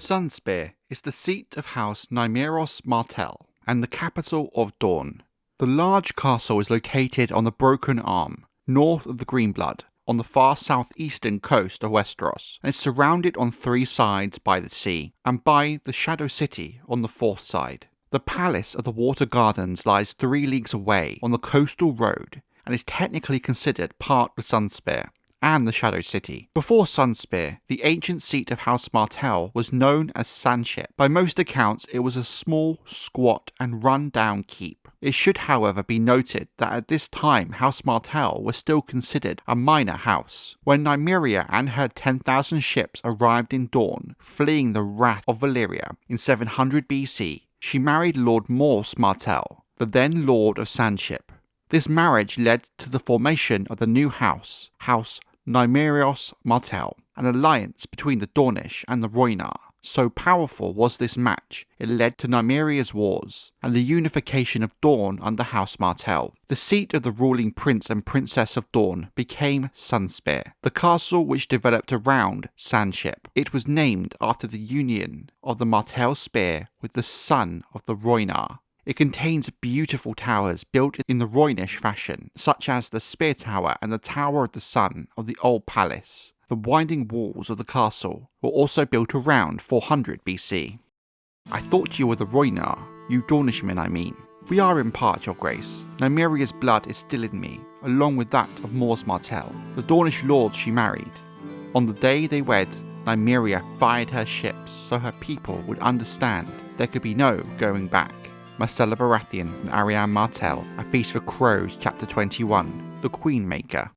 Sunspear is the seat of House Nymeros Martell and the capital of Dorne. The large castle is located on the Broken Arm, north of the Greenblood, on the far southeastern coast of Westeros, and is surrounded on three sides by the sea, and by the Shadow City on the fourth side. The Palace of the Water Gardens lies 3 leagues away on the coastal road, and is technically considered part of Sunspear and the Shadow City. Before Sunspear, the ancient seat of House Martell was known as Sandship. By most accounts, it was a small, squat and run-down keep. It should, however, be noted that at this time House Martell was still considered a minor house. When Nymeria and her 10,000 ships arrived in Dorne, fleeing the wrath of Valyria in 700 BC, she married Lord Morse Martell, the then Lord of Sandship. This marriage led to the formation of the new house, House Nymeros Martell, an alliance between the Dornish and the Rhoynar. So powerful was this match, it led to Nymeria's wars, and the unification of Dorne under House Martell. The seat of the ruling prince and princess of Dorne became Sunspear, the castle which developed around Sandship. It was named after the union of the Martell spear with the sun of the Rhoynar. It contains beautiful towers built in the Rhoynish fashion, such as the Spear Tower and the Tower of the Sun of the Old Palace. The winding walls of the castle were also built around 400 BC. I thought you were the Rhoynar, you Dornishmen I mean. We are in part, your grace. Nymeria's blood is still in me, along with that of Morse Martell, the Dornish lord she married. On the day they wed, Nymeria fired her ships so her people would understand there could be no going back. Myrcella Baratheon and Arianne Martell, A Feast for Crows, Chapter 21, The Queenmaker.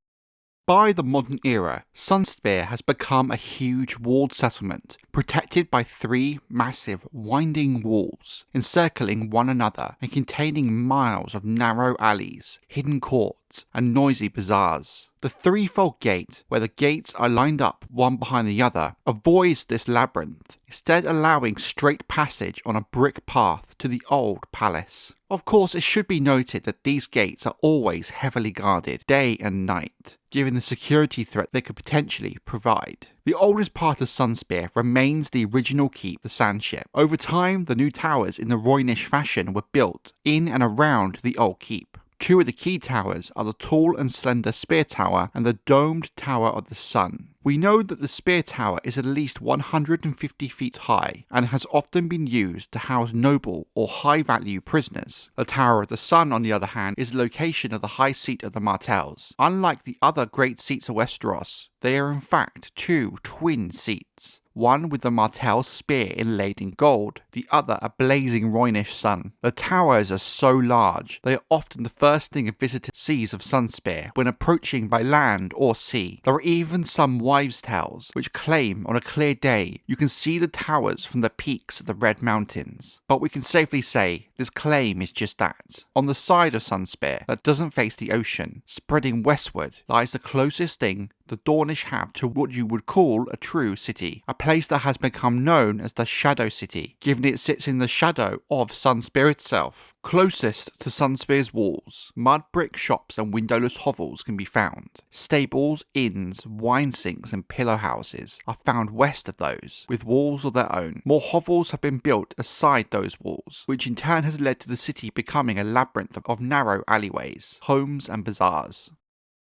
By the modern era, Sunspear has become a huge walled settlement, protected by 3 massive winding walls, encircling one another and containing miles of narrow alleys, hidden courts, and noisy bazaars. The threefold gate, where the gates are lined up one behind the other, avoids this labyrinth, instead allowing straight passage on a brick path to the old palace. Of course, it should be noted that these gates are always heavily guarded, day and night, given the security threat they could potentially provide. The oldest part of Sunspear remains the original keep, the Sandship. Over time, the new towers in the Rhoynish fashion were built in and around the old keep. 2 of the key towers are the tall and slender Spear Tower and the domed Tower of the Sun. We know that the Spear Tower is at least 150 feet high and has often been used to house noble or high-value prisoners. The Tower of the Sun, on the other hand, is the location of the high seat of the Martells. Unlike the other great seats of Westeros, they are in fact 2 twin seats. One with the Martell spear inlaid in gold, the other a blazing Rhoynish sun. The towers are so large, they are often the first thing a visitor sees of Sunspear when approaching by land or sea. There are even some wives' tales which claim on a clear day you can see the towers from the peaks of the Red Mountains. But we can safely say this claim is just that. On the side of Sunspear that doesn't face the ocean, spreading westward, lies the closest thing the Dornish have to what you would call a true city, a place that has become known as the Shadow City, given it sits in the shadow of Sunspear itself. Closest to Sunspear's walls, mud brick shops and windowless hovels can be found. Stables, inns, wine sinks and pillow houses are found west of those, with walls of their own. More hovels have been built aside those walls, which in turn has led to the city becoming a labyrinth of narrow alleyways, homes and bazaars.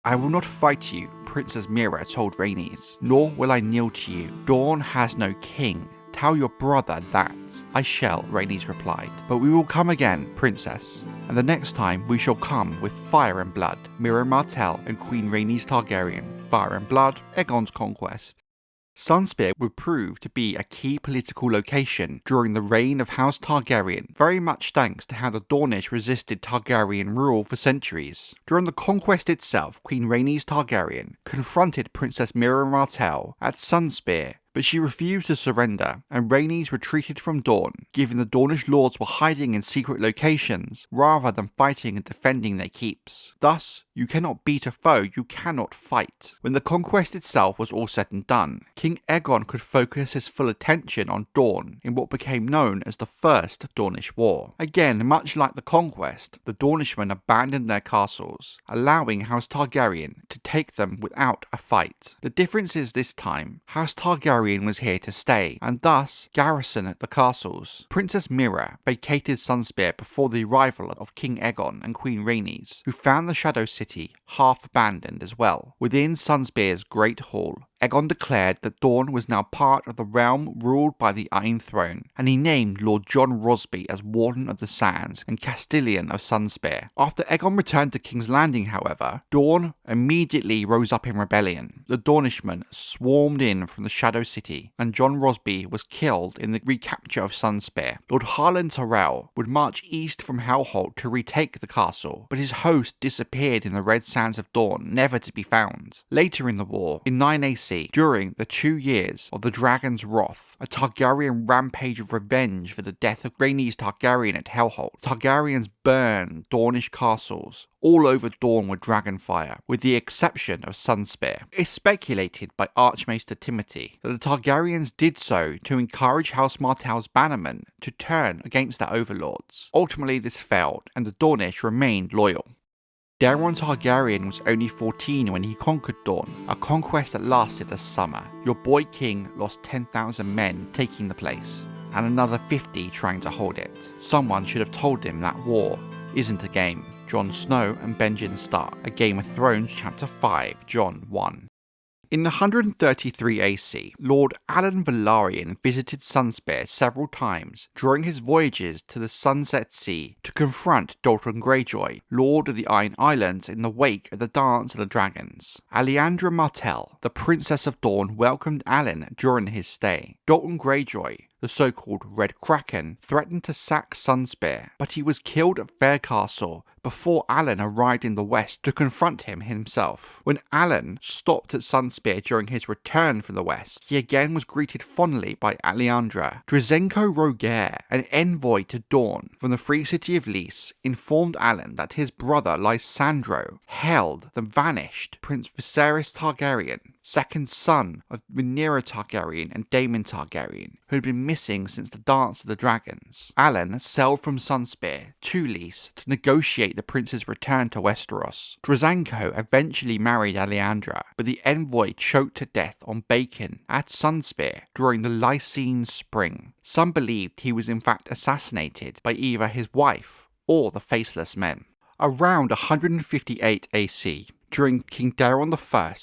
I will not fight you, Princess Meria told Rhaenys, nor will I kneel to you. Dorne has no king. Tell your brother that. I shall, Rhaenys replied. But we will come again, Princess, and the next time we shall come with fire and blood. Meria Martell and Queen Rhaenys Targaryen. Fire and blood, Aegon's conquest. Sunspear would prove to be a key political location during the reign of House Targaryen, very much thanks to how the Dornish resisted Targaryen rule for centuries. During the conquest itself, Queen Rhaenys Targaryen confronted Princess Meria Martell at Sunspear, but she refused to surrender, and Rhaenys retreated from Dorne, given the Dornish lords were hiding in secret locations rather than fighting and defending their keeps. Thus, you cannot beat a foe you cannot fight. When the conquest itself was all said and done, King Aegon could focus his full attention on Dorne in what became known as the First Dornish War. Again, much like the conquest, the Dornishmen abandoned their castles, allowing House Targaryen to take them without a fight. The difference is this time, House Targaryen Targaryen was here to stay, and thus garrison the castles. Princess Meria vacated Sunspear before the arrival of King Aegon and Queen Rhaenys, who found the Shadow City half abandoned as well. Within Sunspear's Great Hall, Aegon declared that Dorne was now part of the realm ruled by the Iron Throne, and he named Lord Jon Rosby as Warden of the Sands and Castellan of Sunspear. After Aegon returned to King's Landing, however, Dorne immediately rose up in rebellion. The Dornishmen swarmed in from the Shadow City, and Jon Rosby was killed in the recapture of Sunspear. Lord Harlan Tyrell would march east from Hellholt to retake the castle, but his host disappeared in the Red Sands of Dorne, never to be found. Later in the war, in 9 AC, during the 2 years of the Dragon's Wrath, a Targaryen rampage of revenge for the death of Rhaenys Targaryen at Hellholt, Targaryens burned Dornish castles all over Dorne with dragonfire, with the exception of Sunspear. It's speculated by Archmaester Timothy that the Targaryens did so to encourage House Martell's bannermen to turn against their overlords. Ultimately, this failed, and the Dornish remained loyal. Daeron Targaryen was only 14 when he conquered Dorne, a conquest that lasted a summer. Your boy king lost 10,000 men taking the place, and another 50 trying to hold it. Someone should have told him that war isn't a game. Jon Snow and Benjen Stark, A Game of Thrones Chapter 5, Jon 1. In 133 AC, Lord Alan Velaryon visited Sunspear several times during his voyages to the Sunset Sea to confront Doran Greyjoy, Lord of the Iron Islands, in the wake of the Dance of the Dragons. Arianne Martell, the Princess of Dorne, welcomed Alan during his stay. Doran Greyjoy, the so-called Red Kraken, threatened to sack Sunspear, but he was killed at Faircastle before Alan arrived in the west to confront him himself. When Alan stopped at Sunspear during his return from the west, he again was greeted fondly by Alliandra. Drizzenko Roger, an envoy to Dorne from the Free City of Lys, informed Alan that his brother Lysandro held the vanished Prince Viserys Targaryen, second son of Rhaenyra Targaryen and Daemon Targaryen, who had been missing since the Dance of the Dragons. Alan sailed from Sunspear to Lys to negotiate the prince's return to Westeros. Drizzenko eventually married Alliandra, but the envoy choked to death on bacon at Sunspear during the Lysine Spring. Some believed he was in fact assassinated by either his wife or the Faceless Men. Around 158 AC, during King Daeron I,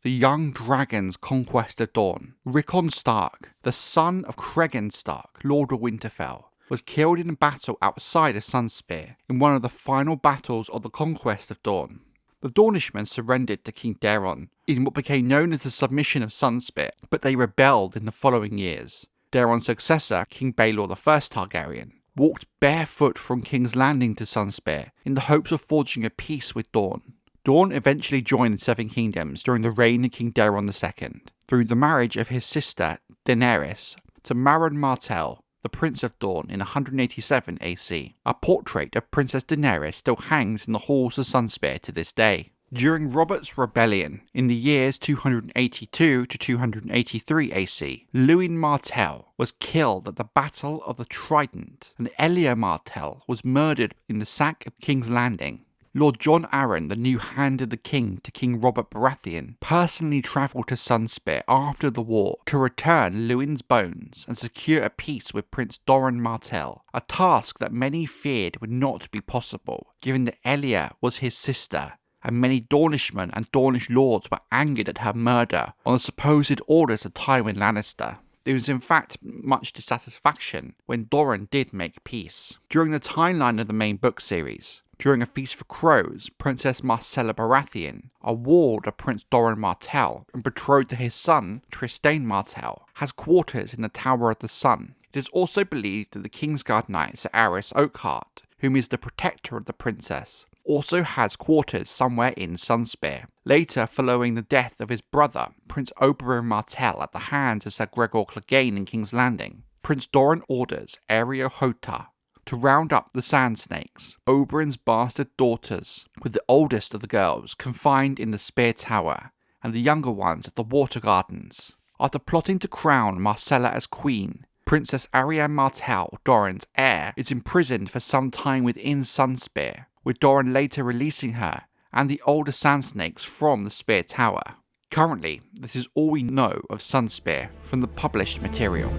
the young dragon's conquest of Dorne, Rickon Stark, the son of Cregan Stark, Lord of Winterfell, was killed in a battle outside of Sunspear in one of the final battles of the conquest of Dorne. The Dornishmen surrendered to King Daeron in what became known as the submission of Sunspear, but they rebelled in the following years. Daeron's successor, King Baelor I Targaryen, walked barefoot from King's Landing to Sunspear in the hopes of forging a peace with Dorne. Dorne eventually joined the Seven Kingdoms during the reign of King Daeron II, through the marriage of his sister Daenerys to Rhoynar Martell, the Prince of Dorne, in 187 AC. A portrait of Princess Daenerys still hangs in the halls of Sunspear to this day. During Robert's Rebellion, in the years 282 to 283 AC, Rhoynar Martell was killed at the Battle of the Trident, and Elia Martell was murdered in the sack of King's Landing. Lord Jon Arryn, the new Hand of the King to King Robert Baratheon, personally travelled to Sunspear after the war to return Lewin's bones and secure a peace with Prince Doran Martell, a task that many feared would not be possible, given that Elia was his sister, and many Dornishmen and Dornish lords were angered at her murder on the supposed orders of Tywin Lannister. There was in fact much dissatisfaction when Doran did make peace. During the timeline of the main book series, during a Feast for Crows, Princess Myrcella Baratheon, a ward of Prince Doran Martell and betrothed to his son, Trystane Martell, has quarters in the Tower of the Sun. It is also believed that the Kingsguard Knight Sir Aerys Oakheart, whom is the protector of the princess, also has quarters somewhere in Sunspear. Later, following the death of his brother, Prince Oberyn Martell, at the hands of Sir Gregor Clegane in King's Landing, Prince Doran orders Areo Hota to round up the Sand Snakes, Oberyn's bastard daughters, with the oldest of the girls confined in the Spear Tower, and the younger ones at the Water Gardens. After plotting to crown Myrcella as queen, Princess Arianne Martell, Doran's heir, is imprisoned for some time within Sunspear, with Doran later releasing her and the older Sand Snakes from the Spear Tower. Currently, this is all we know of Sunspear from the published material.